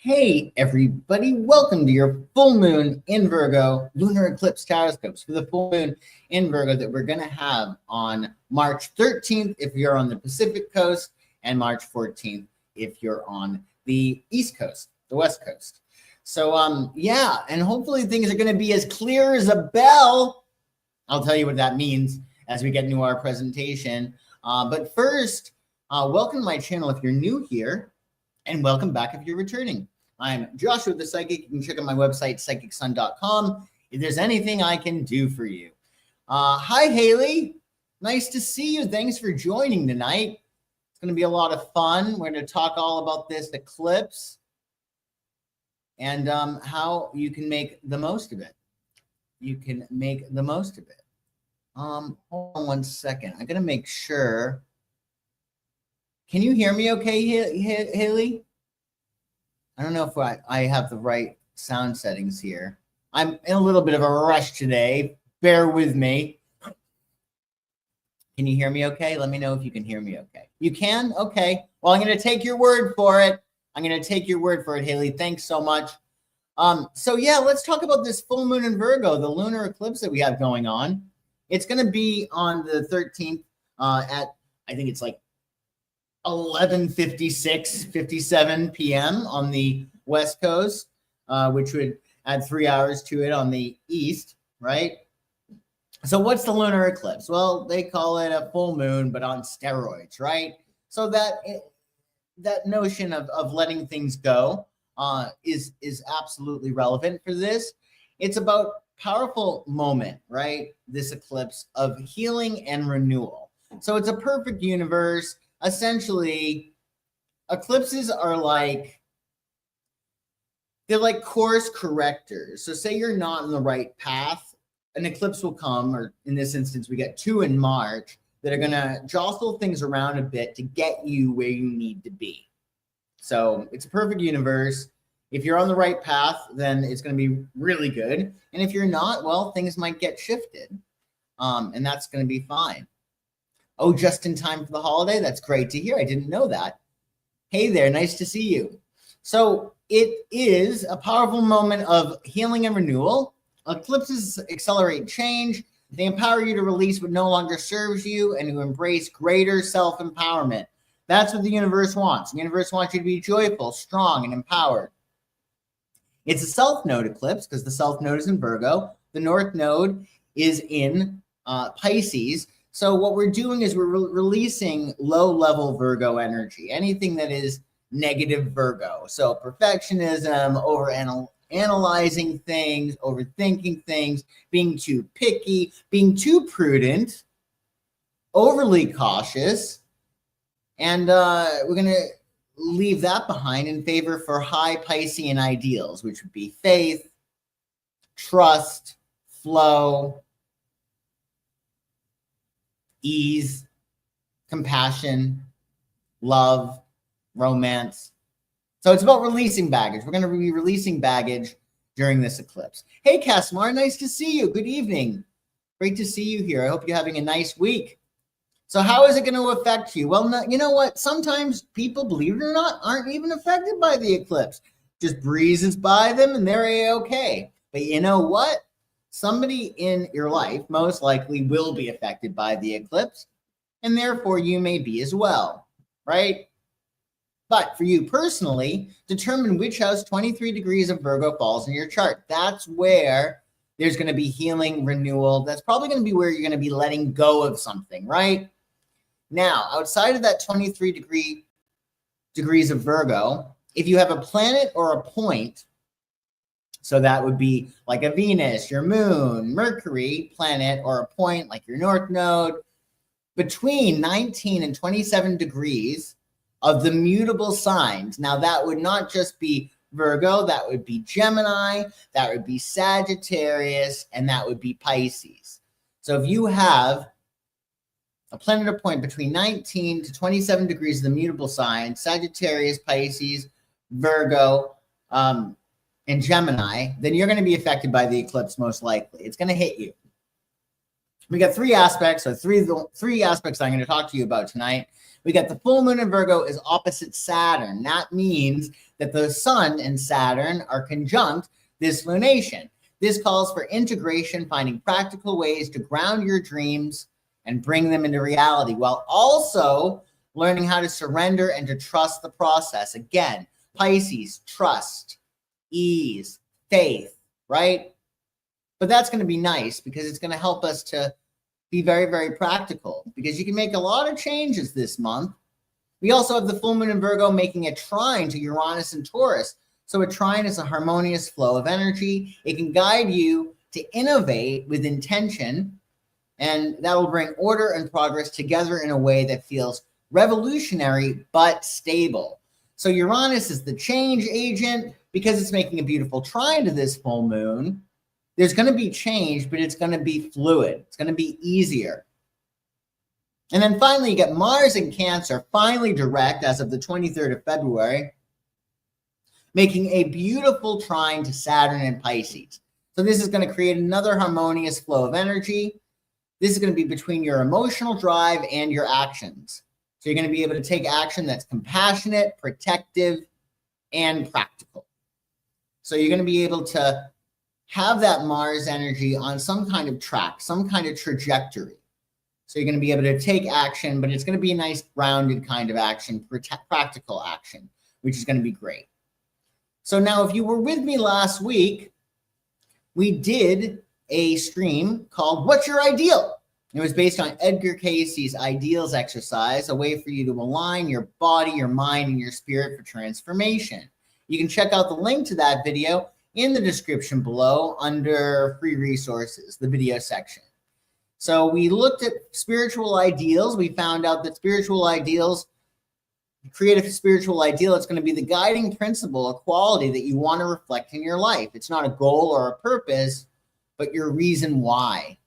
Hey everybody, welcome to your full moon in Virgo lunar eclipse horoscopes for the full moon in Virgo that we're going to have on March 13th if you're on the Pacific coast and March 14th if you're on the East Coast, the West Coast. So yeah, and hopefully things are going to be as clear as a bell. I'll tell you what that means as we get into our presentation. But first, welcome to my channel if you're new here, and welcome back if you're returning. I'm Joshua the Psychic. You can check out my website, psychicsun.com, if there's anything I can do for you. Hi, Haley. Nice to see you. Thanks for joining tonight. It's going to be a lot of fun. We're going to talk all about this eclipse and how you can make the most of it. You can make the most of it. Hold on one second. I'm going to make sure. Can you hear me okay, Haley? I don't know if I have the right sound settings here. I'm in a little bit of a rush today. Bear with me. Can you hear me okay? Let me know if you can hear me okay. You can? Okay. Well, I'm going to take your word for it. I'm going to take your word for it, Haley. Thanks so much. So yeah, let's talk about this full moon in Virgo, the lunar eclipse that we have going on. It's going to be on the 13th at, I think it's like 11:57 p.m. on the West Coast, which would add 3 hours to it on the East, right? So what's the lunar eclipse? Well, they call it a full moon, but on steroids, right? So that notion of letting things go is absolutely relevant for this. It's about powerful moment, right? This eclipse of healing and renewal. So it's a perfect universe. Essentially, eclipses are they're like course correctors. So say you're not on the right path, an eclipse will come, or in this instance, we get 2 in March that are going to jostle things around a bit to get you where you need to be. So it's a perfect universe. If you're on the right path, then it's going to be really good. And if you're not, well, things might get shifted. And that's going to be fine. Oh, just in time for the holiday? That's great to hear. I didn't know that. Hey there, nice to see you. So it is a powerful moment of healing and renewal. Eclipses accelerate change. They empower you to release what no longer serves you and to embrace greater self-empowerment. That's what the universe wants. The universe wants you to be joyful, strong, and empowered. It's a south node eclipse because the south node is in Virgo. The north node is in Pisces. So what we're doing is we're releasing low-level Virgo energy, anything that is negative Virgo. So perfectionism, over-analyzing things, overthinking things, being too picky, being too prudent, overly cautious. And we're going to leave that behind in favor for high Piscean ideals, which would be faith, trust, flow, ease, compassion, love, romance. So it's about releasing baggage. We're going to be releasing baggage during this eclipse. Hey, Casmar, nice to see you. Good evening. Great to see you here. I hope you're having a nice week. So how is it going to affect you? Well, you know what? Sometimes people, believe it or not, aren't even affected by the eclipse. Just breezes by them and they're A-okay. But you know what? Somebody in your life most likely will be affected by the eclipse, and therefore you may be as well, right? But for you personally, determine which house 23 degrees of Virgo falls in your chart. That's where there's going to be healing, renewal. That's probably going to be where you're going to be letting go of something, right? Now, outside of that 23 degrees of Virgo, if you have a planet or a point, so that would be like a Venus, your moon, Mercury, planet, or a point like your north node, between 19 and 27 degrees of the mutable signs. Now, that would not just be Virgo, that would be Gemini, that would be Sagittarius, and that would be Pisces. So if you have a planet or point between 19 to 27 degrees of the mutable signs, Sagittarius, Pisces, Virgo, and Gemini, then you're going to be affected by the eclipse most likely. It's going to hit you. We got three aspects, or three aspects I'm going to talk to you about tonight. We got the full moon in Virgo is opposite Saturn. That means that the sun and Saturn are conjunct this lunation. This calls for integration, finding practical ways to ground your dreams and bring them into reality, while also learning how to surrender and to trust the process. Again, Pisces, trust, ease, faith, right? But that's going to be nice because it's going to help us to be very, very practical, because you can make a lot of changes this month. We also have the full moon in Virgo making a trine to Uranus and Taurus. So a trine is a harmonious flow of energy. It can guide you to innovate with intention, and that will bring order and progress together in a way that feels revolutionary but stable. So Uranus is the change agent because it's making a beautiful trine to this full moon. There's going to be change, but it's going to be fluid. It's going to be easier. And then finally, you get Mars in Cancer, finally direct as of the 23rd of February, making a beautiful trine to Saturn and Pisces. So this is going to create another harmonious flow of energy. This is going to be between your emotional drive and your actions. So you're going to be able to take action that's compassionate, protective, and practical. So you're going to be able to have that Mars energy on some kind of track, some kind of trajectory. So you're going to be able to take action, but it's going to be a nice grounded kind of action, practical action, which is going to be great. So now if you were with me last week, we did a stream called What's Your Ideal? It was based on Edgar Cayce's ideals exercise, a way for you to align your body, your mind, and your spirit for transformation. You can check out the link to that video in the description below under free resources, the video section. So we looked at spiritual ideals. We found out that spiritual ideals, create a spiritual ideal. It's going to be the guiding principle, a quality that you want to reflect in your life. It's not a goal or a purpose, but your reason why.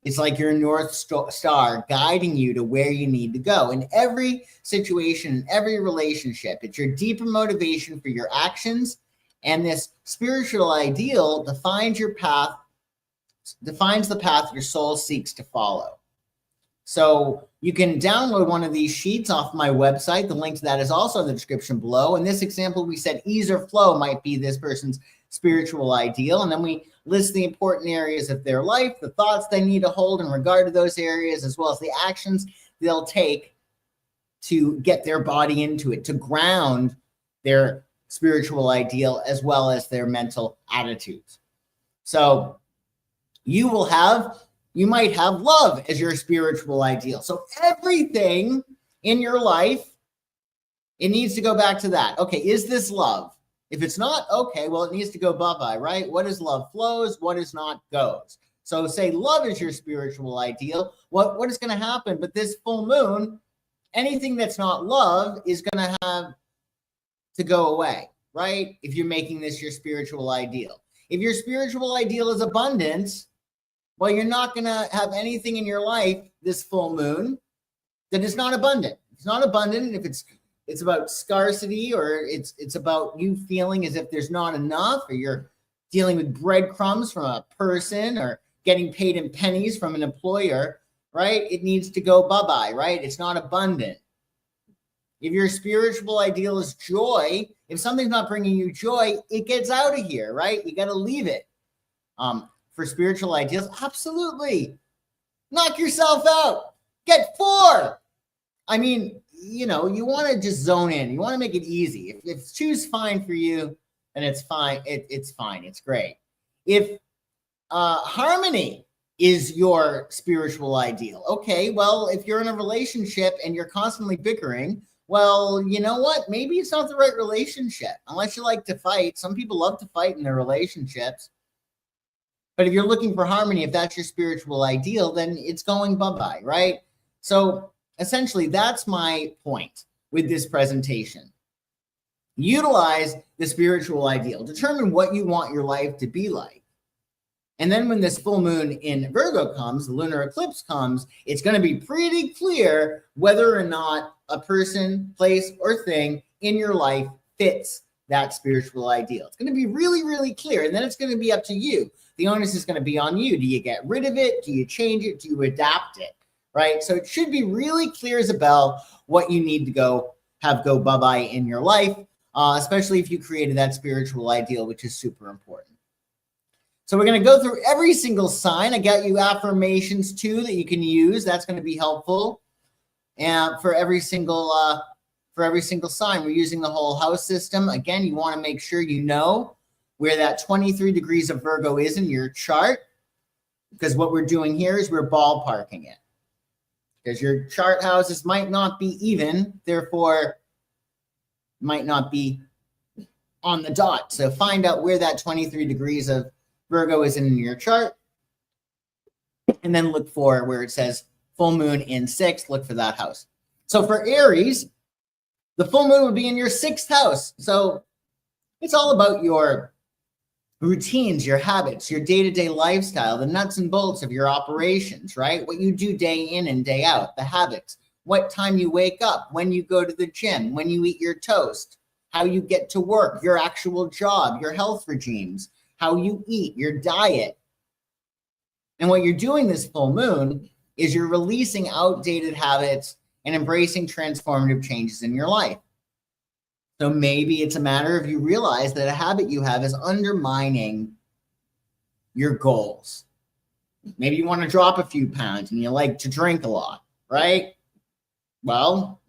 It's like your North Star guiding you to where you need to go. In every situation, in every relationship, it's your deeper motivation for your actions. And this spiritual ideal defines your path, defines the path your soul seeks to follow. So you can download one of these sheets off my website. The link to that is also in the description below. In this example, we said ease or flow might be this person's spiritual ideal. And then we list the important areas of their life, the thoughts they need to hold in regard to those areas, as well as the actions they'll take to get their body into it, to ground their spiritual ideal, as well as their mental attitudes. So you might have love as your spiritual ideal. So everything in your life, it needs to go back to that. Okay, is this love? If it's not, okay, well, it needs to go bye-bye, right? What is love flows, what is not goes. So say love is your spiritual ideal. What is going to happen? But this full moon, anything that's not love is going to have to go away, right? If you're making this your spiritual ideal. If your spiritual ideal is abundance, well, you're not going to have anything in your life this full moon that is not abundant. It's not abundant if it's about scarcity, or it's about you feeling as if there's not enough, or you're dealing with breadcrumbs from a person, or getting paid in pennies from an employer, right? It needs to go bye-bye, right? It's not abundant. If your spiritual ideal is joy, if something's not bringing you joy, it gets out of here, right? You got to leave it. For spiritual ideals, absolutely. Knock yourself out. Get 4. I mean, you want to just zone in. You want to make it easy. If two's fine for you, then it's fine. It's fine. It's great. If harmony is your spiritual ideal, okay, well, if you're in a relationship and you're constantly bickering, well, you know what? Maybe it's not the right relationship, unless you like to fight. Some people love to fight in their relationships. But if you're looking for harmony, if that's your spiritual ideal, then it's going bye-bye, right? So essentially, that's my point with this presentation. Utilize the spiritual ideal. Determine what you want your life to be like. And then when this full moon in Virgo comes, the lunar eclipse comes, it's going to be pretty clear whether or not a person, place, or thing in your life fits that spiritual ideal. It's going to be really, really clear. And then it's going to be up to you. The onus is going to be on you. Do you get rid of it? Do you change it? Do you adapt it? Right? So it should be really clear as a bell what you need to go bye-bye in your life. especially if you created that spiritual ideal, which is super important. So we're going to go through every single sign. I got you affirmations too that you can use. That's going to be helpful. And for every single sign, we're using the whole house system. Again, you want to make sure you know where that 23 degrees of Virgo is in your chart, because what we're doing here is we're ballparking it. Because your chart houses might not be even, therefore might not be on the dot. So find out where that 23 degrees of Virgo is in your chart, and then look for where it says full moon in 6th, look for that house. So for Aries, the full moon would be in your 6th house. So it's all about your routines, your habits, your day-to-day lifestyle, the nuts and bolts of your operations, right? What you do day in and day out, the habits, what time you wake up, when you go to the gym, when you eat your toast, how you get to work, your actual job, your health regimes, how you eat, your diet. And what you're doing this full moon is you're releasing outdated habits and embracing transformative changes in your life. So maybe it's a matter of you realize that a habit you have is undermining your goals. Maybe you want to drop a few pounds and you like to drink a lot, right? Well,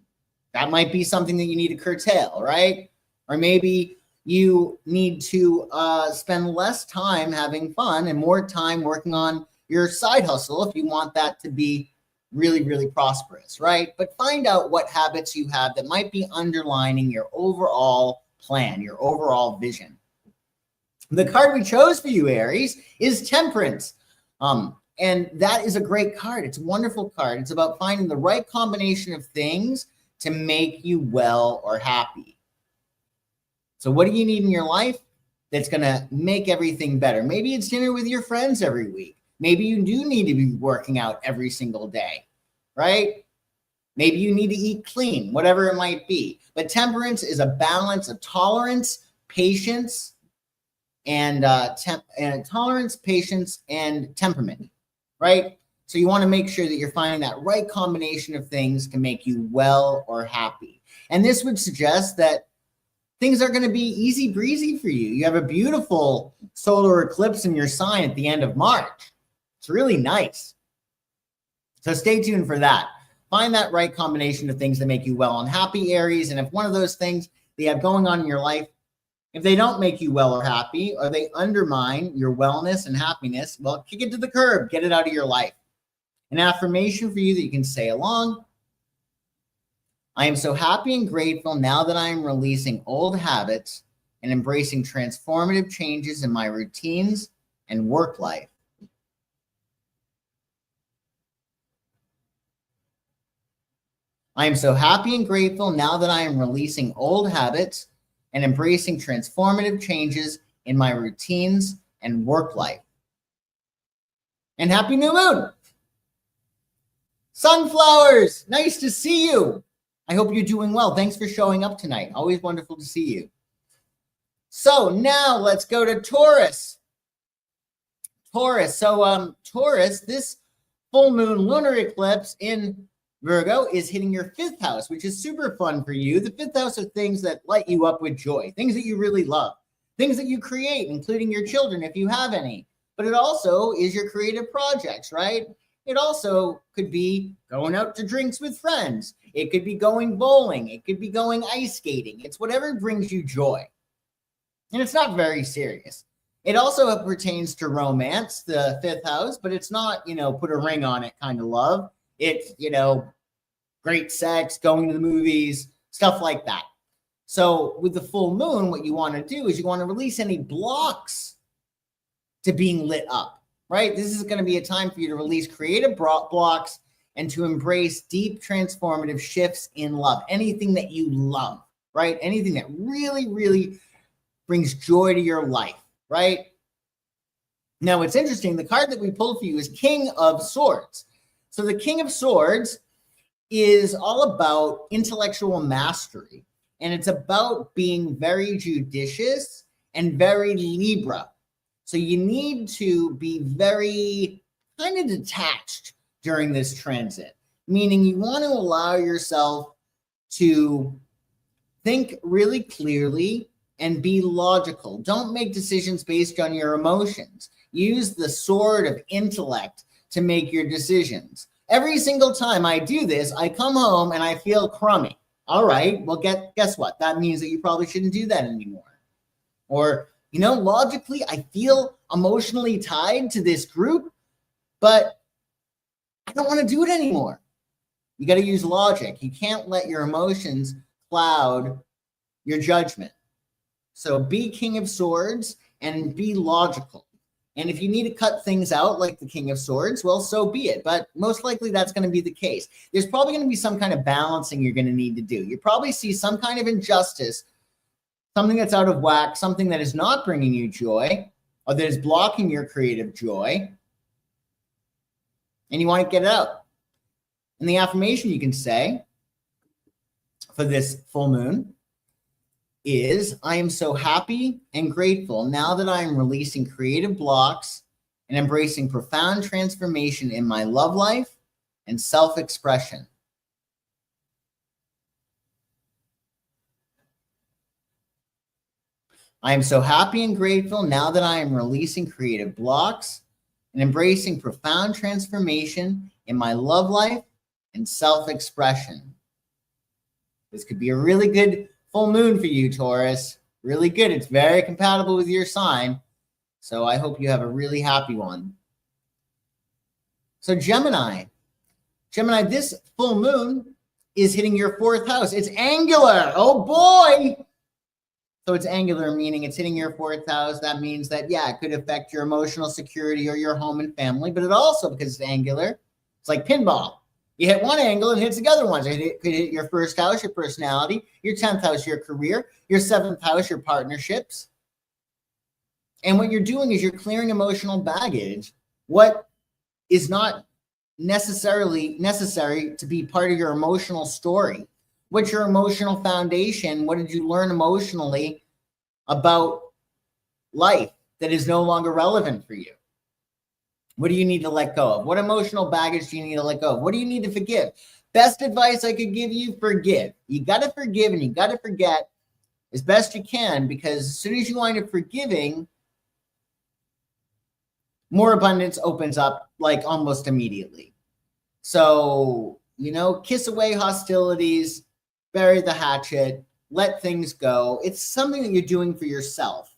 that might be something that you need to curtail, right? Or maybe you need to spend less time having fun and more time working on your side hustle if you want that to be really, really prosperous, right? But find out what habits you have that might be underlining your overall plan, your overall vision. The card we chose for you, Aries, is Temperance. And that is a great card. It's a wonderful card. It's about finding the right combination of things to make you well or happy. So what do you need in your life that's going to make everything better? Maybe it's dinner with your friends every week. Maybe you do need to be working out every single day, right? Maybe you need to eat clean, whatever it might be. But temperance is a balance of tolerance, patience, and tolerance, patience, and temperament, right? So you want to make sure that you're finding that right combination of things to make you well or happy. And this would suggest that things are going to be easy breezy for you. You have a beautiful solar eclipse in your sign at the end of March. It's really nice. So stay tuned for that. Find that right combination of things that make you well and happy, Aries. And if one of those things that you have going on in your life, if they don't make you well or happy, or they undermine your wellness and happiness, well, kick it to the curb. Get it out of your life. An affirmation for you that you can say along. I am so happy and grateful now that I am releasing old habits and embracing transformative changes in my routines and work life. I am so happy and grateful now that I am releasing old habits and embracing transformative changes in my routines and work life. And happy new moon. Sunflowers, nice to see you. I hope you're doing well. Thanks for showing up tonight. Always wonderful to see you. So now let's go to Taurus. Taurus, this full moon lunar eclipse in Virgo is hitting your 5th house, which is super fun for you. The 5th house are things that light you up with joy, things that you really love, things that you create, including your children, if you have any. But it also is your creative projects, right? It also could be going out to drinks with friends. It could be going bowling. It could be going ice skating. It's whatever brings you joy. And it's not very serious. It also pertains to romance, the 5th house, but it's not, put a ring on it kind of love. It's, great sex, going to the movies, stuff like that. So with the full moon, what you want to do is you want to release any blocks to being lit up. Right? This is going to be a time for you to release creative blocks and to embrace deep transformative shifts in love. Anything that you love, right? Anything that really, really brings joy to your life, right? Now, what's interesting, the card that we pulled for you is King of Swords. So the King of Swords is all about intellectual mastery, and it's about being very judicious and very Libra. So you need to be very kind of detached during this transit, meaning you want to allow yourself to Think really clearly and be logical. Don't make decisions based on your emotions. Use the sword of intellect to make your decisions. Every single time I do this, I come home and I feel crummy. All right, well, guess what? That means that you probably shouldn't do that anymore. Or, logically, I feel emotionally tied to this group, but I don't want to do it anymore. You got to use logic. You can't let your emotions cloud your judgment. So be King of Swords and be logical. And if you need to cut things out like the King of Swords, well, so be it. But most likely that's going to be the case. There's probably going to be some kind of balancing you're going to need to do. You probably see some kind of injustice, something that's out of whack, something that is not bringing you joy, or that is blocking your creative joy, and you want to get it out. And the affirmation you can say for this full moon is, I am so happy and grateful now that I am releasing creative blocks and embracing profound transformation in my love life and self-expression. I am so happy and grateful now that I am releasing creative blocks and embracing profound transformation in my love life and self-expression. This could be a really good full moon for you, Taurus. Really good. It's very compatible with your sign. So I hope you have a really happy one. So Gemini, this full moon is hitting your fourth house. It's angular. Oh boy. So it's angular, meaning it's hitting your fourth house. That means that, yeah, it could affect your emotional security or your home and family, but it also, because it's angular, it's like pinball. You hit one angle and hits the other ones. It could hit your first house, your personality, your 10th house, your career, your 7th house, your partnerships. And what you're doing is you're clearing emotional baggage, what is not necessarily necessary to be part of your emotional story. What's your emotional foundation? What did you learn emotionally about life that is no longer relevant for you? What do you need to let go of? What emotional baggage do you need to let go of? What do you need to forgive? Best advice I could give you, forgive. You got to forgive and you got to forget as best you can, because as soon as you wind up forgiving, more abundance opens up like almost immediately. So, kiss away hostilities, bury the hatchet, let things go. It's something that you're doing for yourself.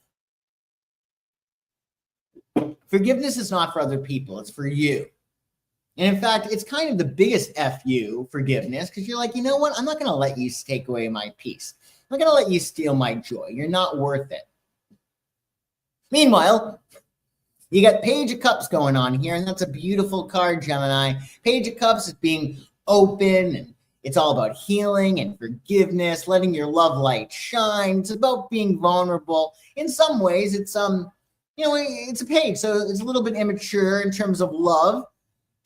Forgiveness is not for other people. It's for you. And in fact, it's kind of the biggest FU, forgiveness, because you're like, you know what? I'm not going to let you take away my peace. I'm not going to let you steal my joy. You're not worth it. Meanwhile, you got Page of Cups going on here, and that's a beautiful card, Gemini. Page of Cups is being open, and it's all about healing and forgiveness, letting your love light shine. It's about being vulnerable. In some ways, it's it's a page, so it's a little bit immature in terms of love.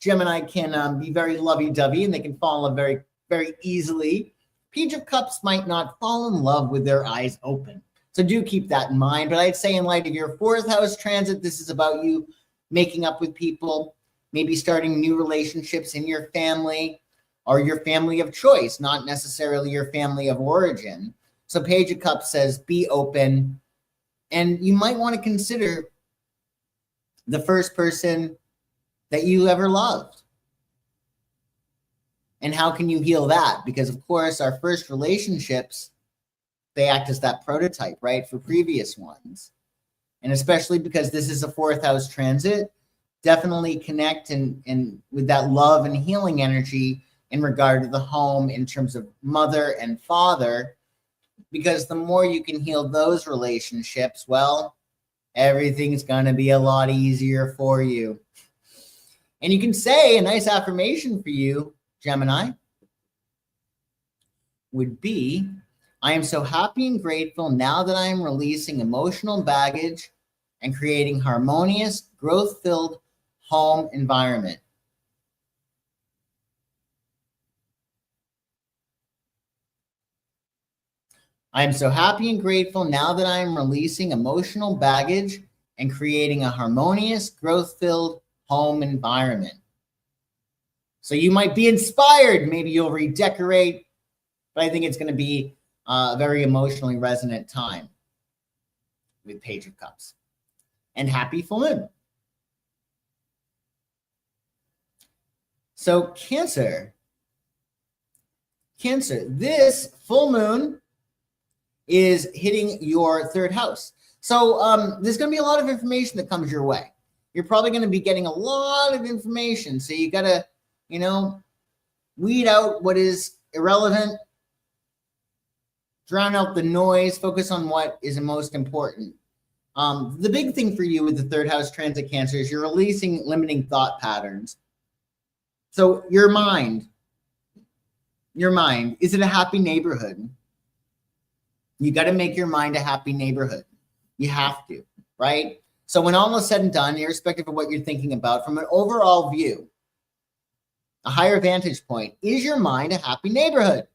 Gemini can be very lovey-dovey, and they can fall in love very, very easily. Page of Cups might not fall in love with their eyes open. So do keep that in mind. But I'd say in light of your fourth house transit, this is about you making up with people, maybe starting new relationships in your family or your family of choice, not necessarily your family of origin. So Page of Cups says, be open. And you might want to consider the first person that you ever loved. And how can you heal that? Because, of course, our first relationships, they act as that prototype, right, for previous ones. And especially because this is a fourth house transit, definitely connect and with that love and healing energy in regard to the home in terms of mother and father. Because the more you can heal those relationships, well, everything's going to be a lot easier for you. And you can say a nice affirmation for you, Gemini, would be, I am so happy and grateful now that I am releasing emotional baggage and creating harmonious, growth-filled home environment. I am so happy and grateful now that I am releasing emotional baggage and creating a harmonious, growth-filled home environment. So you might be inspired. Maybe you'll redecorate, but I think it's going to be a very emotionally resonant time with Page of Cups. And happy full moon. So Cancer, this full moon is hitting your third house. So there's going to be a lot of information that comes your way. You're probably going to be getting a lot of information. So you got to, weed out what is irrelevant, drown out the noise, focus on what is most important. The big thing for you with the third house transit Cancer is you're releasing limiting thought patterns. So your mind, is it a happy neighborhood? You got to make your mind a happy neighborhood. You have to, right? So when all is said and done, irrespective of what you're thinking about, from an overall view, a higher vantage point, is your mind a happy neighborhood?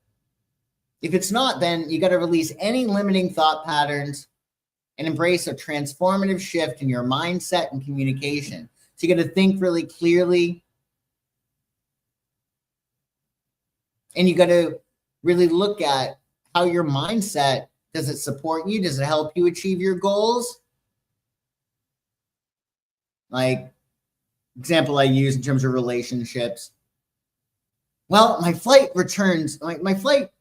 If it's not, then you got to release any limiting thought patterns and embrace a transformative shift in your mindset and communication. So you got to think really clearly. And you got to really look at how your mindset, does it support you? Does it help you achieve your goals? Like, example I use in terms of relationships. Well, my flight returns, my flight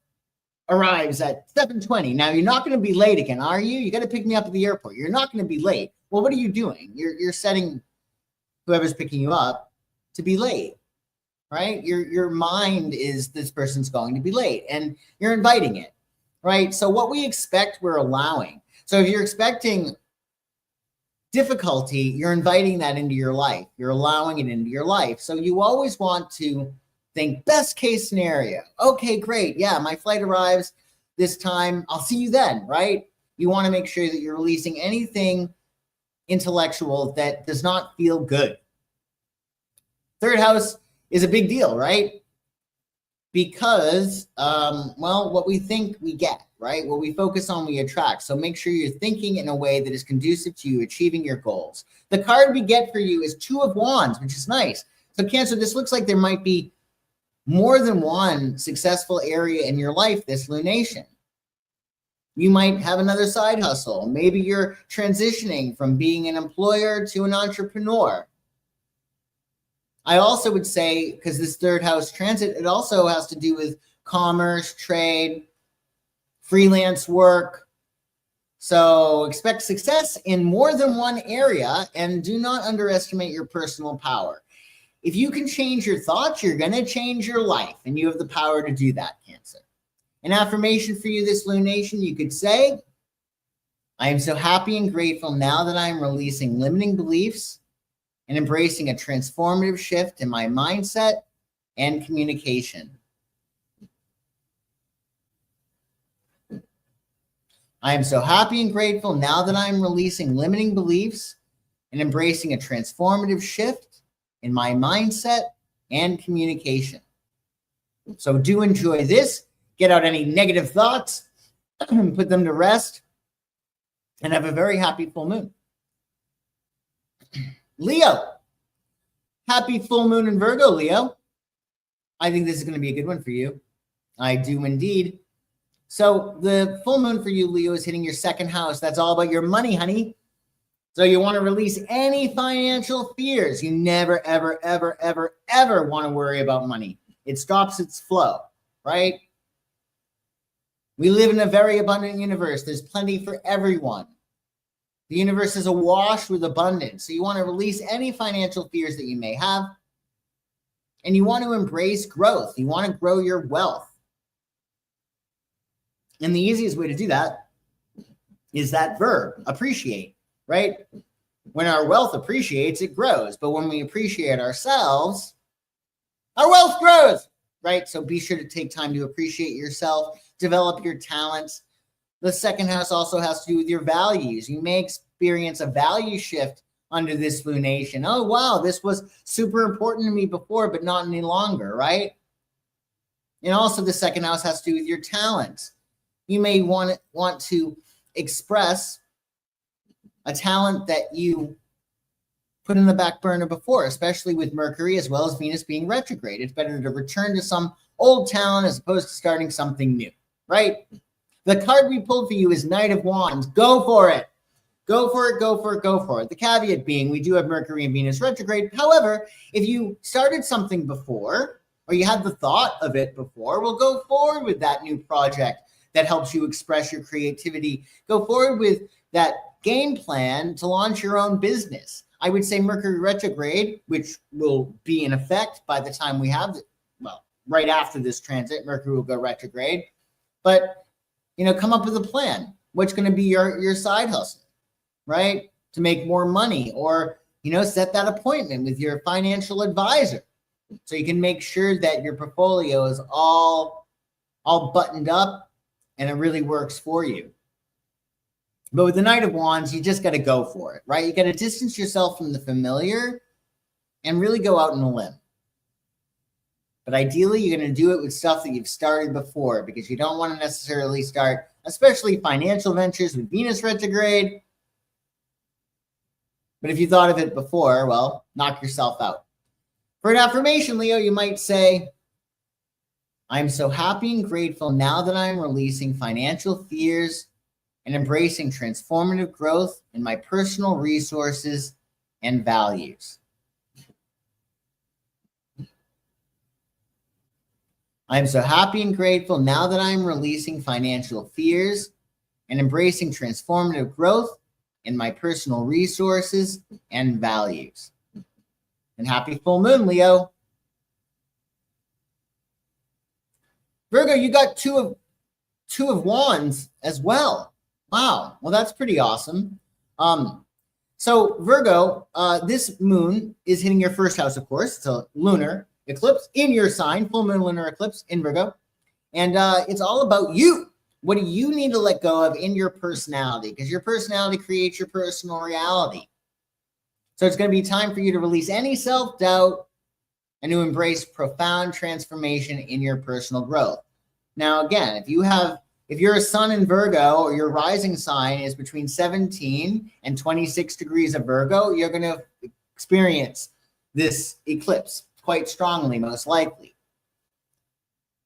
arrives at 7:20. Now, you're not going to be late again, are you? You got to pick me up at the airport. You're not going to be late. Well, what are you doing? You're setting whoever's picking you up to be late, right? Your mind is this person's going to be late, and you're inviting it, right? So what we expect, we're allowing. So if you're expecting difficulty, you're inviting that into your life. You're allowing it into your life. So you always want to think best case scenario. Okay, great. Yeah, my flight arrives this time. I'll see you then, right? You want to make sure that you're releasing anything intellectual that does not feel good. Third house is a big deal, right? Because, what we think we get, right? What we focus on, we attract. So make sure you're thinking in a way that is conducive to you achieving your goals. The card we get for you is Two of Wands, which is nice. So Cancer, this looks like there might be more than one successful area in your life this lunation. You might have another side hustle. Maybe you're transitioning from being an employer to an entrepreneur. I also would say, because this third house transit, it also has to do with commerce, trade, freelance work. So expect success in more than one area, and do not underestimate your personal power. If you can change your thoughts, you're going to change your life, and you have the power to do that, Cancer. An affirmation for you this lunation, you could say, I am so happy and grateful now that I'm releasing limiting beliefs and embracing a transformative shift in my mindset and communication. I am so happy and grateful now that I'm releasing limiting beliefs and embracing a transformative shift in my mindset and communication. So do enjoy this. Get out any negative thoughts, put them to rest, and have a very happy full moon. Leo, happy full moon in Virgo, Leo. I think this is going to be a good one for you. I do indeed. So the full moon for you, Leo, is hitting your second house. That's all about your money, honey. So you want to release any financial fears. You never, ever, ever, ever, ever want to worry about money. It stops its flow, right? We live in a very abundant universe. There's plenty for everyone. The universe is awash with abundance. So you want to release any financial fears that you may have. And you want to embrace growth. You want to grow your wealth. And the easiest way to do that is that verb, appreciate, right? When our wealth appreciates, it grows. But when we appreciate ourselves, our wealth grows, right? So be sure to take time to appreciate yourself, develop your talents. The second house also has to do with your values. You may experience a value shift under this lunation. Oh, wow, this was super important to me before, but not any longer, right? And also the second house has to do with your talents. You may want to express a talent that you put in the back burner before, especially with Mercury as well as Venus being retrograde. It's better to return to some old talent as opposed to starting something new, right? The card we pulled for you is Knight of Wands. Go for it. Go for it, go for it, go for it. The caveat being we do have Mercury and Venus retrograde. However, if you started something before or you had the thought of it before, well, go forward with that new project that helps you express your creativity. Go forward with that game plan to launch your own business. I would say Mercury retrograde, which will be in effect by the time we have, well, right after this transit, Mercury will go retrograde. But, come up with a plan. What's going to be your side hustle, right? To make more money, or, set that appointment with your financial advisor so you can make sure that your portfolio is all buttoned up and it really works for you. But with the Knight of Wands, you just got to go for it, right? You got to distance yourself from the familiar and really go out on a limb. But ideally, you're going to do it with stuff that you've started before, because you don't want to necessarily start, especially financial ventures with Venus retrograde. But if you thought of it before, well, knock yourself out. For an affirmation, Leo, you might say, I'm so happy and grateful now that I'm releasing financial fears and embracing transformative growth in my personal resources and values. I'm so happy and grateful now that I'm releasing financial fears and embracing transformative growth in my personal resources and values. And happy full moon, Leo. Virgo, you got two of wands as well. Wow. Well, that's pretty awesome. So Virgo, this moon is hitting your first house, of course. It's a lunar eclipse in your sign, full moon lunar eclipse in Virgo. And it's all about you. What do you need to let go of in your personality? Because your personality creates your personal reality. So it's going to be time for you to release any self-doubt and to embrace profound transformation in your personal growth. Now, again, if you're a sun in Virgo, or your rising sign is between 17 and 26 degrees of Virgo, you're going to experience this eclipse quite strongly, most likely.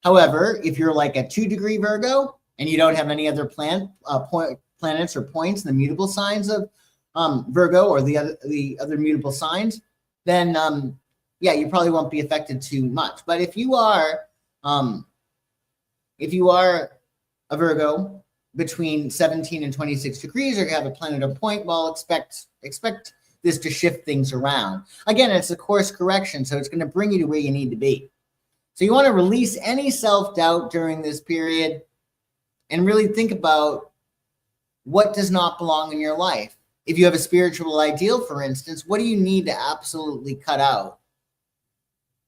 However, if you're like a 2-degree Virgo and you don't have any other planets or points in the mutable signs of Virgo or the other mutable signs, then you probably won't be affected too much. But if you are a Virgo between 17 and 26 degrees, or you have a planet or point, well, expect this to shift things around. Again, it's a course correction, so it's going to bring you to where you need to be. So you want to release any self-doubt during this period and really think about what does not belong in your life. If you have a spiritual ideal, for instance, what do you need to absolutely cut out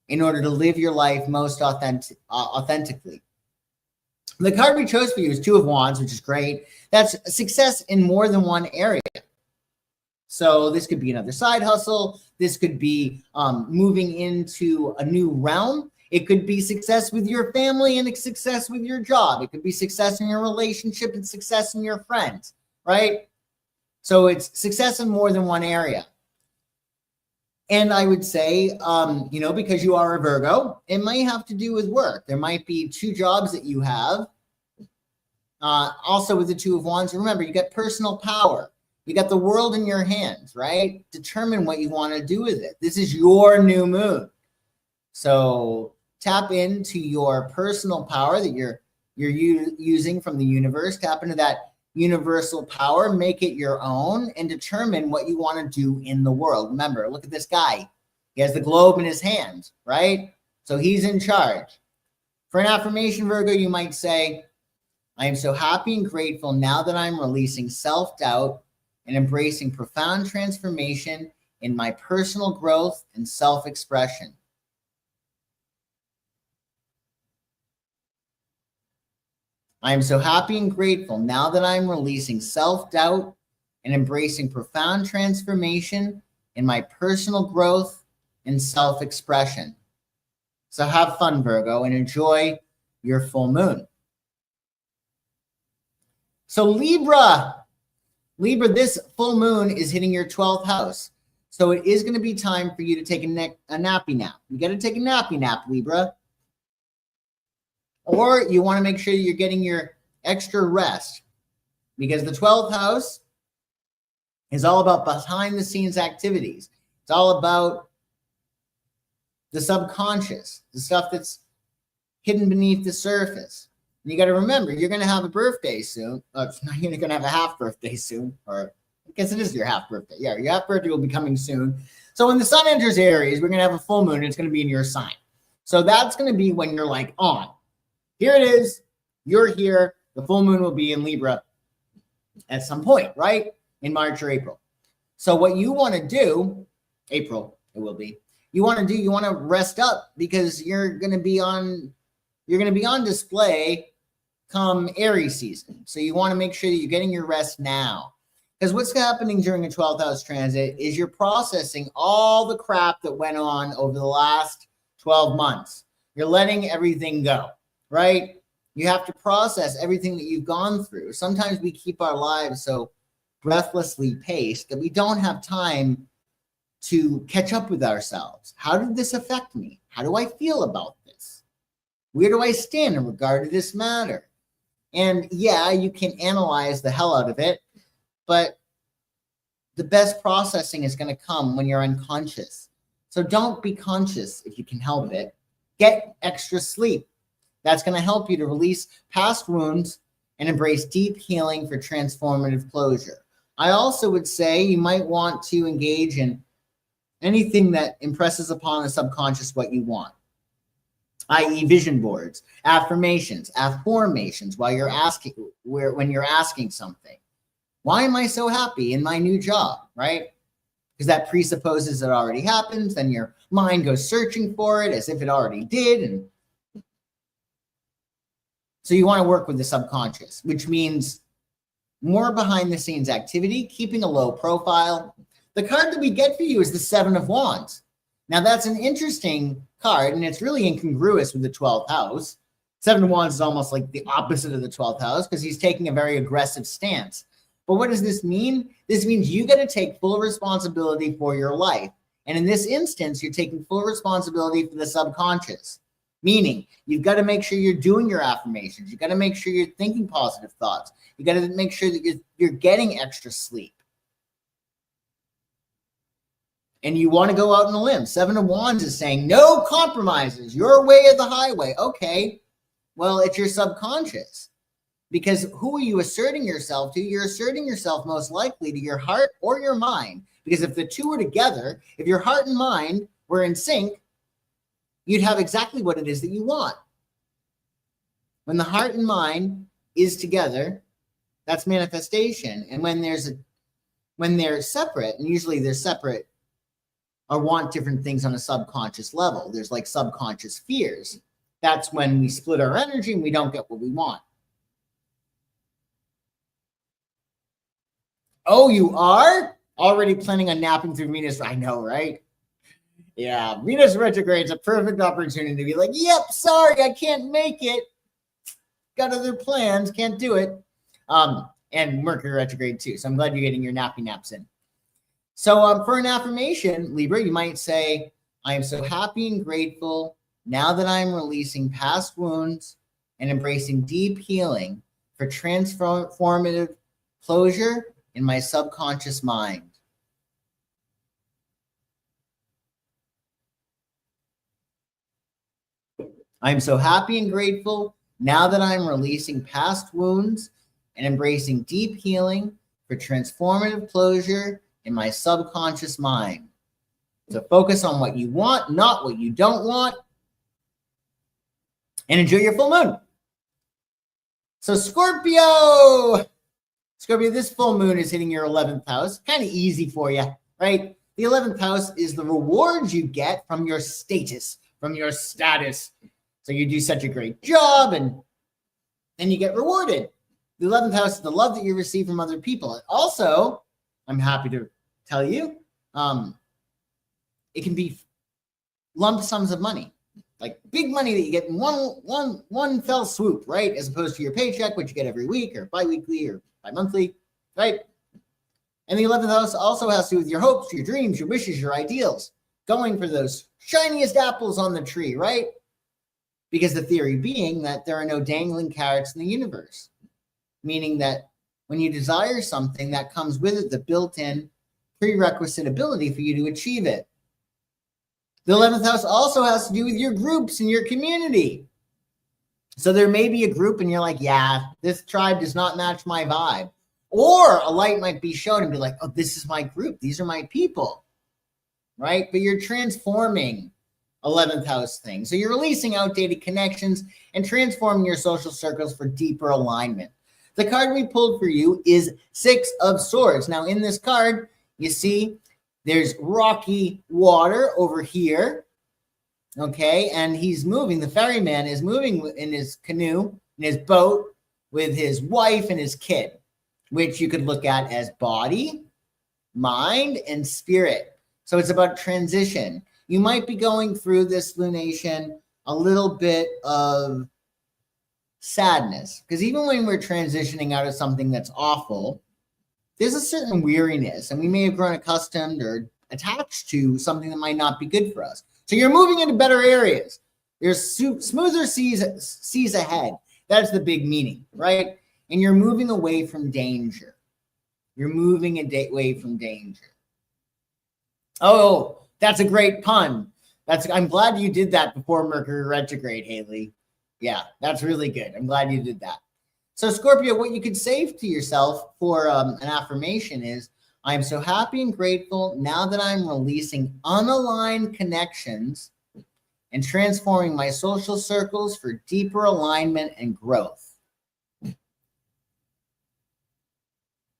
in order to live your life most authentically? The card we chose for you is 2 of Wands, which is great. That's success in more than one area. So this could be another side hustle. This could be moving into a new realm. It could be success with your family and success with your job. It could be success in your relationship and success in your friends, right? So it's success in more than one area. And I would say, because you are a Virgo, it might have to do with work. There might be 2 jobs that you have. Also with the 2 of Wands, remember, you got personal power. You got the world in your hands, right? Determine what you want to do with it. This is your new moon. So tap into your personal power that you're using from the universe. Tap into that universal power, make it your own, and determine what you want to do in the world. Remember, look at this guy. He has the globe in his hand, right? So he's in charge. For an affirmation, Virgo, you might say, I am so happy and grateful now that I'm releasing self-doubt and embracing profound transformation in my personal growth and self-expression. I am so happy and grateful now that I'm releasing self-doubt and embracing profound transformation in my personal growth and self-expression. So have fun, Virgo, and enjoy your full moon. So Libra, this full moon is hitting your 12th house. So it is going to be time for you to take a nappy nap. You got to take a nappy nap, Libra. Or you want to make sure you're getting your extra rest, because the 12th house is all about behind the scenes activities. It's all about the subconscious, the stuff that's hidden beneath the surface. And you got to remember, you're going to have a birthday soon. You're going to have a half birthday soon, or I guess it is your half birthday. Yeah, your half birthday will be coming soon. So when the sun enters Aries, we're going to have a full moon. And it's going to be in your sign. So that's going to be when you're like on. Here it is. You're here. The full moon will be in Libra at some point, right? In March or April. So what you want to do, April, it will be. You want to rest up, because you're going to be on display come Aries season. So you want to make sure that you're getting your rest now. Because what's happening during a 12th house transit is you're processing all the crap that went on over the last 12 months. You're letting everything go, right? You have to process everything that you've gone through. Sometimes we keep our lives so breathlessly paced that we don't have time to catch up with ourselves. How did this affect me? How do I feel about this? Where do I stand in regard to this matter? And yeah, you can analyze the hell out of it, but the best processing is going to come when you're unconscious. So don't be conscious if you can help it. Get extra sleep. That's going to help you to release past wounds and embrace deep healing for transformative closure. I also would say you might want to engage in anything that impresses upon the subconscious what you want, i.e. vision boards, affirmations when you're asking something. Why am I so happy in my new job, right? Because that presupposes it already happens. Then your mind goes searching for it as if it already did. And so you want to work with the subconscious, which means more behind the scenes activity, keeping a low profile. The card that we get for you is the 7 of Wands. Now that's an interesting card, and it's really incongruous with the 12th house. 7 of Wands is almost like the opposite of the 12th house, because he's taking a very aggressive stance. But what does this mean? This means you got to take full responsibility for your life. And in this instance, you're taking full responsibility for the subconscious, meaning you've got to make sure you're doing your affirmations. You've got to make sure you're thinking positive thoughts. You got to make sure that you're getting extra sleep. And you want to go out on a limb. 7 of Wands is saying, no compromises. Your way or the highway. Okay, well, it's your subconscious. Because who are you asserting yourself to? You're asserting yourself most likely to your heart or your mind. Because if the two are together, if your heart and mind were in sync, you'd have exactly what it is that you want. When the heart and mind is together, that's manifestation. And when they're separate, and usually they're separate or want different things on a subconscious level, there's like subconscious fears. That's when we split our energy and we don't get what we want. Oh, you are already planning on napping through Venus? I know, right? Yeah, Venus retrograde is a perfect opportunity to be like, yep, sorry, I can't make it. Got other plans, can't do it. And Mercury retrograde too. So I'm glad you're getting your nappy naps in. So for an affirmation, Libra, you might say, I am so happy and grateful now that I'm releasing past wounds and embracing deep healing for transformative closure in my subconscious mind. I'm so happy and grateful now that I'm releasing past wounds and embracing deep healing for transformative closure in my subconscious mind. So focus on what you want, not what you don't want, and enjoy your full moon. So Scorpio, this full moon is hitting your 11th house. Kind of easy for you, right? The 11th house is the rewards you get from your status, from your status. So you do such a great job and then you get rewarded. The 11th house is the love that you receive from other people. And also, I'm happy to tell you, it can be lump sums of money, like big money that you get in one fell swoop, right? As opposed to your paycheck, which you get every week or bi-weekly or bi-monthly, right? And the 11th house also has to do with your hopes, your dreams, your wishes, your ideals, going for those shiniest apples on the tree, right? Because the theory being that there are no dangling carrots in the universe. meaning that when you desire something, that comes with it the built-in prerequisite ability for you to achieve it. The 11th house also has to do with your groups and your community. So there may be a group and you're like, yeah, this tribe does not match my vibe. Or a light might be shown and be like, oh, this is my group. These are my people, right? But you're transforming 11th house things. So you're releasing outdated connections and transforming your social circles for deeper alignment. The card we pulled for you is 6 of Swords. Now in this card, you see there's rocky water over here. Okay, and he's moving. The ferryman is moving in his canoe, in his boat, with his wife and his kid, which you could look at as body, mind, and spirit. So it's about transition. You might be going through this lunation a little bit of sadness, because even when we're transitioning out of something that's awful, there's a certain weariness, and we may have grown accustomed or attached to something that might not be good for us. So you're moving into better areas. There's smoother seas ahead. That's the big meaning, right? And you're moving away from danger. You're moving away from danger. Oh, that's a great pun. I'm glad you did that before Mercury retrograde, Haley. Yeah, that's really good. I'm glad you did that. So Scorpio, what you could say to yourself for an affirmation is, I am so happy and grateful now that I'm releasing unaligned connections and transforming my social circles for deeper alignment and growth.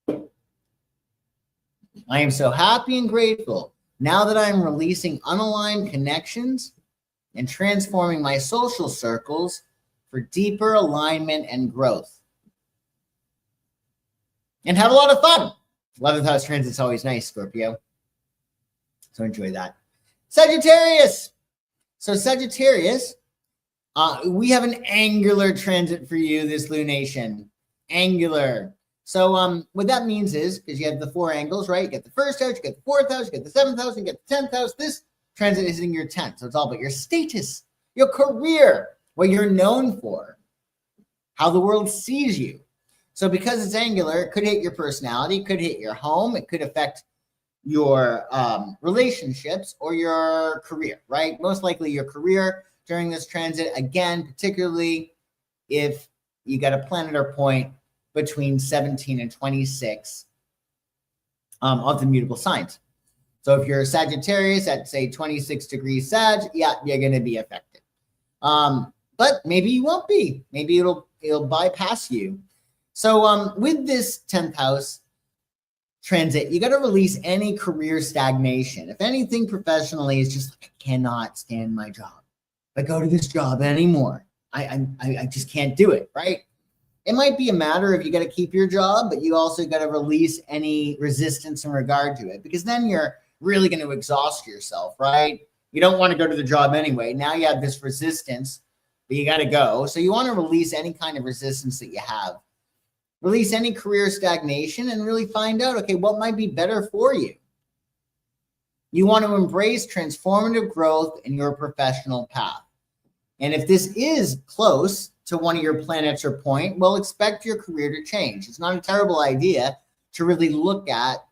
I am so happy and grateful now that I'm releasing unaligned connections and transforming my social circles for deeper alignment and growth. And have a lot of fun. 11th house transit's always nice, Scorpio. So enjoy that. Sagittarius. So Sagittarius, we have an angular transit for you this lunation. Angular. So what that means is, because you have the 4 angles, right? You get the 1st house, you get the 4th house, you get the 7th house, you get the 10th house. This transit is in your 10th. So it's all about your status, your career, what you're known for, how the world sees you. So because it's angular, it could hit your personality, it could hit your home, it could affect your relationships or your career, right? Most likely your career during this transit, again, particularly if you got a planet or point between 17 and 26 of the mutable signs. So if you're a Sagittarius at, say, 26 degrees Sag, yeah, you're going to be affected. But maybe you won't be. Maybe it'll bypass you. So with this 10th house transit, you got to release any career stagnation. If anything professionally is just like, I cannot stand my job. If I go to this job anymore, I just can't do it, right? It might be a matter of you got to keep your job, but you also got to release any resistance in regard to it, because then you're really going to exhaust yourself, right? You don't want to go to the job anyway. Now you have this resistance, but you got to go. So you want to release any kind of resistance that you have. Release any career stagnation and really find out, okay, what might be better for you? You want to embrace transformative growth in your professional path. And if this is close to one of your planets or point, well, expect your career to change. It's not a terrible idea to really look at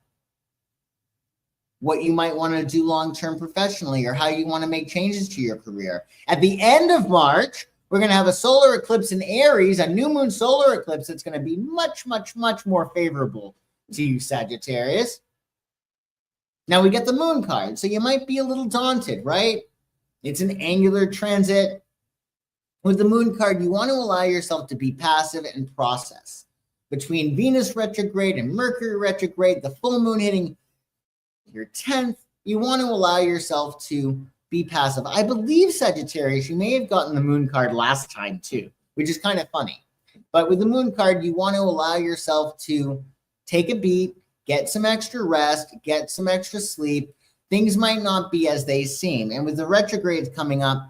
what you might want to do long-term professionally or how you want to make changes to your career. At the end of March, we're going to have a solar eclipse in Aries, a new moon solar eclipse that's going to be much, much, much more favorable to you, Sagittarius. Now we get the moon card, so you might be a little daunted, right? It's an angular transit. With the moon card, you want to allow yourself to be passive and process. Between Venus retrograde and Mercury retrograde, the full moon hitting your 10th, you want to allow yourself to be passive. I believe, Sagittarius, you may have gotten the moon card last time too, which is kind of funny. But with the moon card, you want to allow yourself to take a beat, get some extra rest, get some extra sleep. Things might not be as they seem. And with the retrogrades coming up,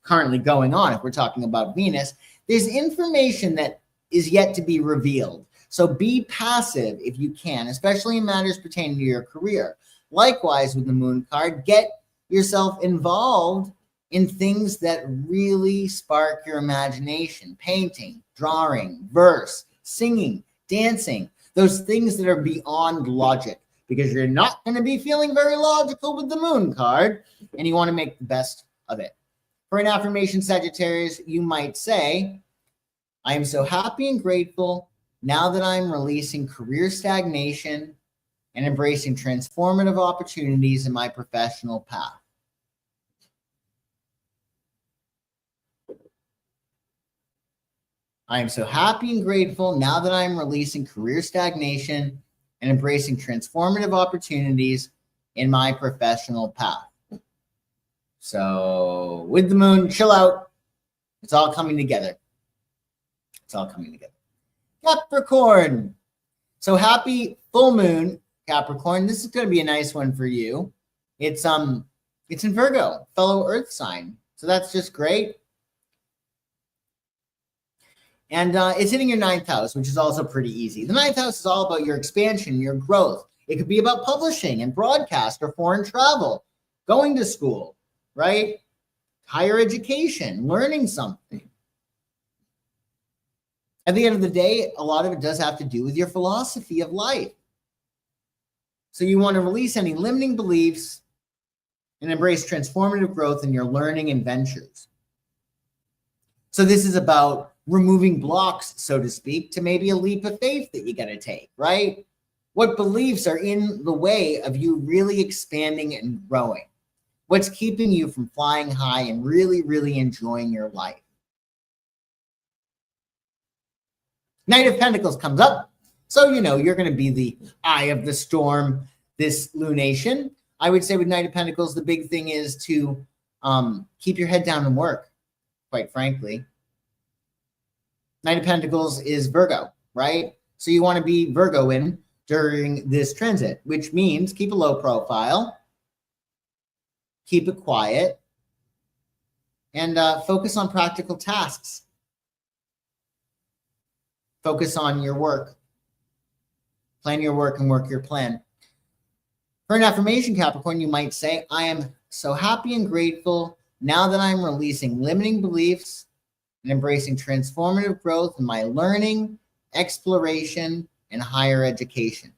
currently going on, if we're talking about Venus, there's information that is yet to be revealed. So be passive if you can, especially in matters pertaining to your career. Likewise, with the moon card, get yourself involved in things that really spark your imagination: painting, drawing, verse, singing, dancing, those things that are beyond logic, because you're not going to be feeling very logical with the moon card, and you want to make the best of it. For an affirmation, Sagittarius, you might say, I am so happy and grateful now that I'm releasing career stagnation and embracing transformative opportunities in my professional path. I am so happy and grateful now that I'm releasing career stagnation and embracing transformative opportunities in my professional path. So with the moon, chill out. It's all coming together. It's all coming together. Capricorn. So happy full moon, Capricorn. This is going to be a nice one for you. It's in Virgo, fellow earth sign. So that's just great. And it's hitting your 9th house, which is also pretty easy. The 9th house is all about your expansion, your growth. It could be about publishing and broadcast or foreign travel, going to school, right? Higher education, learning something. At the end of the day, a lot of it does have to do with your philosophy of life. So you want to release any limiting beliefs and embrace transformative growth in your learning and ventures. So this is about removing blocks, so to speak, to maybe a leap of faith that you got to take, right? What beliefs are in the way of you really expanding and growing? What's keeping you from flying high and really, really enjoying your life? Knight of Pentacles comes up. So, you know, you're going to be the eye of the storm this lunation. I would say with Knight of Pentacles, the big thing is to keep your head down and work, quite frankly. Knight of Pentacles is Virgo, right? So you want to be Virgoing during this transit, which means keep a low profile, keep it quiet, and focus on practical tasks. Focus on your work. Plan your work and work your plan. For an affirmation, Capricorn, you might say, I am so happy and grateful now that I'm releasing limiting beliefs and embracing transformative growth in my learning, exploration, and higher education.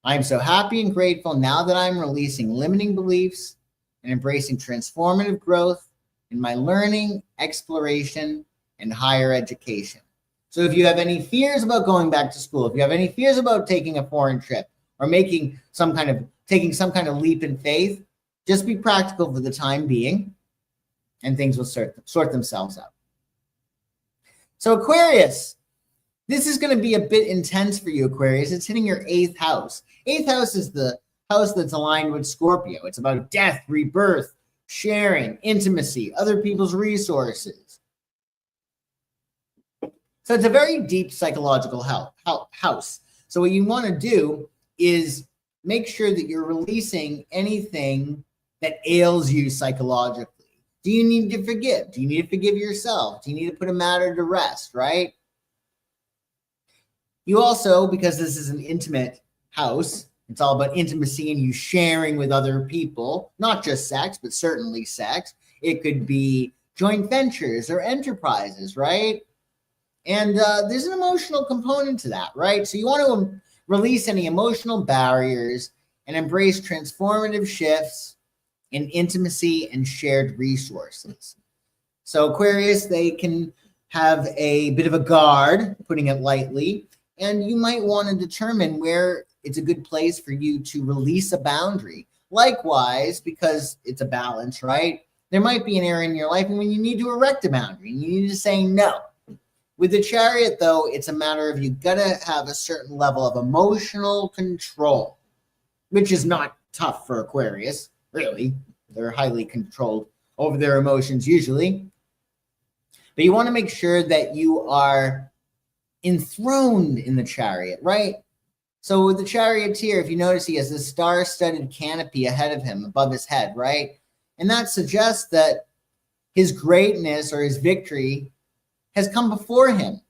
I am so happy and grateful now that I'm releasing limiting beliefs and embracing transformative growth in my learning, exploration, and higher education. So if you have any fears about going back to school, if you have any fears about taking a foreign trip or taking some kind of leap in faith, just be practical for the time being, and things will sort themselves out. So Aquarius, this is going to be a bit intense for you, Aquarius. It's hitting your 8th house. 8th house is the house that's aligned with Scorpio. It's about death, rebirth, sharing, intimacy, other people's resources. So it's a very deep psychological house. So what you want to do is make sure that you're releasing anything that ails you psychologically. Do you need to forgive? Do you need to forgive yourself? Do you need to put a matter to rest, right? You also, because this is an intimate house, it's all about intimacy and you sharing with other people, not just sex, but certainly sex. It could be joint ventures or enterprises, right? And there's an emotional component to that, right? So you want to release any emotional barriers and embrace transformative shifts in intimacy and shared resources. So Aquarius, they can have a bit of a guard, putting it lightly, and you might want to determine where it's a good place for you to release a boundary. Likewise, because it's a balance, right? There might be an area in your life when you need to erect a boundary and you need to say no. With the Chariot, though, it's a matter of you got to have a certain level of emotional control, which is not tough for Aquarius, really. They're highly controlled over their emotions usually. But you want to make sure that you are enthroned in the Chariot, right? So with the Charioteer, if you notice, he has this star-studded canopy ahead of him, above his head, right? And that suggests that his greatness or his victory has come before him.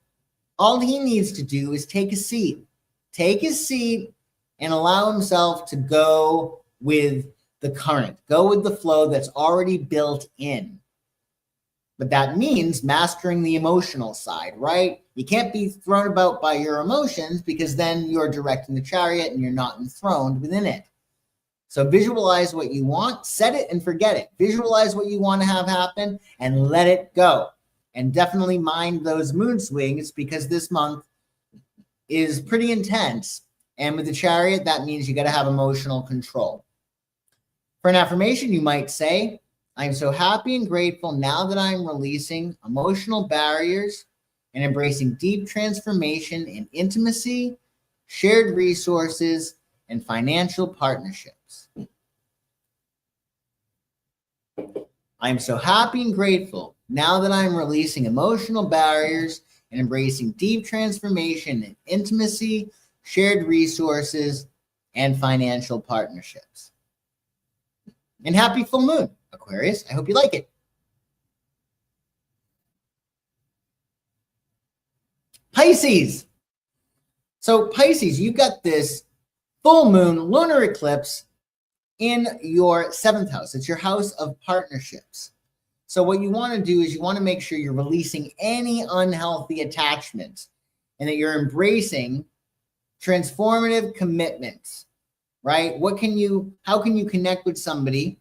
All he needs to do is take a seat. Take his seat and allow himself to go with the current, go with the flow that's already built in. But that means mastering the emotional side, right? You can't be thrown about by your emotions, because then you're directing the chariot and you're not enthroned within it. So visualize what you want, set it and forget it. Visualize what you want to have happen and let it go. And definitely mind those mood swings, because this month is pretty intense. And with the chariot, that means you got to have emotional control. For an affirmation, you might say, I'm so happy and grateful now that I'm releasing emotional barriers and embracing deep transformation in intimacy, shared resources, and financial partnerships. I'm so happy and grateful now that I'm releasing emotional barriers and embracing deep transformation in intimacy, shared resources, and financial partnerships. And happy full moon, Aquarius. I hope you like it. Pisces. So Pisces, you've got this full moon lunar eclipse in your 7th house. It's your house of partnerships. So what you want to do is you want to make sure you're releasing any unhealthy attachments and that you're embracing transformative commitments, right? How can you connect with somebody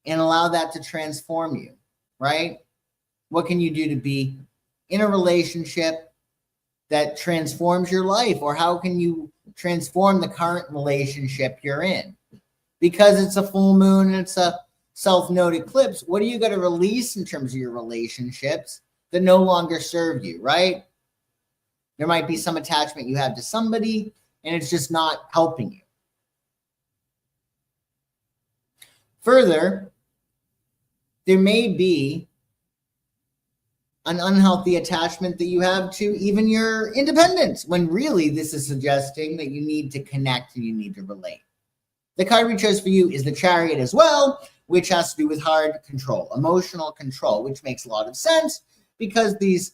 and allow that to transform you, right? What can you do to be in a relationship that transforms your life? Or how can you transform the current relationship you're in? Because it's a full moon and it's a self-node eclipse, what do you got to release in terms of your relationships that no longer serve you, right? There might be some attachment you have to somebody and it's just not helping you. Further, there may be an unhealthy attachment that you have to even your independence, when really this is suggesting that you need to connect and you need to relate. The card we chose for you is the Chariot as well, which has to do with hard control, emotional control, which makes a lot of sense because these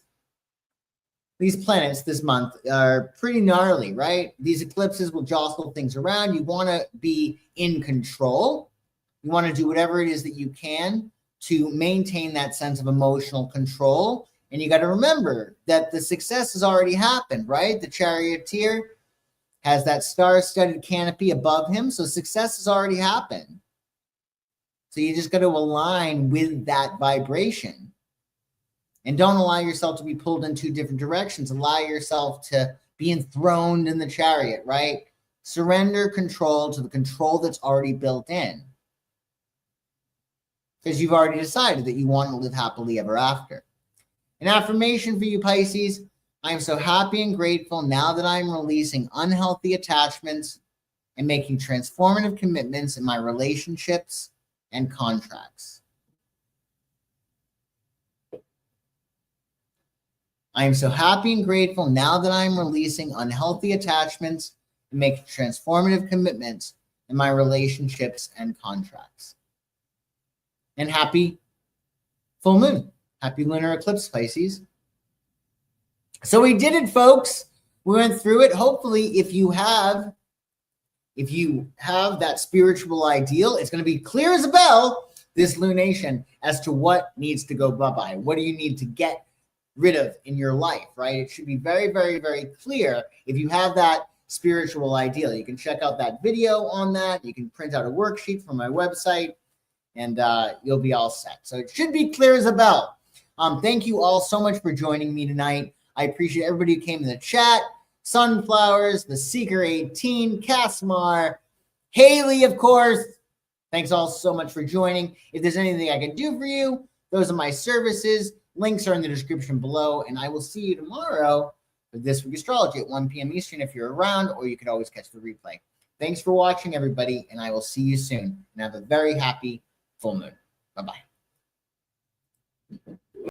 planets this month are pretty gnarly, right? These eclipses will jostle things around. You want to be in control. You want to do whatever it is that you can to maintain that sense of emotional control. And you got to remember that the success has already happened, right? The charioteer has that star-studded canopy above him. So success has already happened. So you just got to align with that vibration. And don't allow yourself to be pulled in two different directions. Allow yourself to be enthroned in the chariot, right? Surrender control to the control that's already built in. Because you've already decided that you want to live happily ever after. An affirmation for you, Pisces. I am so happy and grateful now that I'm releasing unhealthy attachments and making transformative commitments in my relationships and contracts. I am so happy and grateful now that I'm releasing unhealthy attachments and making transformative commitments in my relationships and contracts. And happy full moon. Happy lunar eclipse, Pisces. So we did it, folks. We went through it. Hopefully, if you have that spiritual ideal, it's going to be clear as a bell, this lunation, as to what needs to go bye-bye. What do you need to get rid of in your life, right? It should be very, very, very clear if you have that spiritual ideal. You can check out that video on that. You can print out a worksheet from my website, and you'll be all set. So it should be clear as a bell. Thank you all so much for joining me tonight. I appreciate everybody who came in the chat. Sunflowers, the Seeker 18, Casmar, Haley, of course. Thanks all so much for joining. If there's anything I can do for you, those are my services. Links are in the description below, and I will see you tomorrow for This Week Astrology at 1 p.m. Eastern if you're around, or you could always catch the replay. Thanks for watching, everybody, and I will see you soon. And have a very happy full moon. Bye-bye.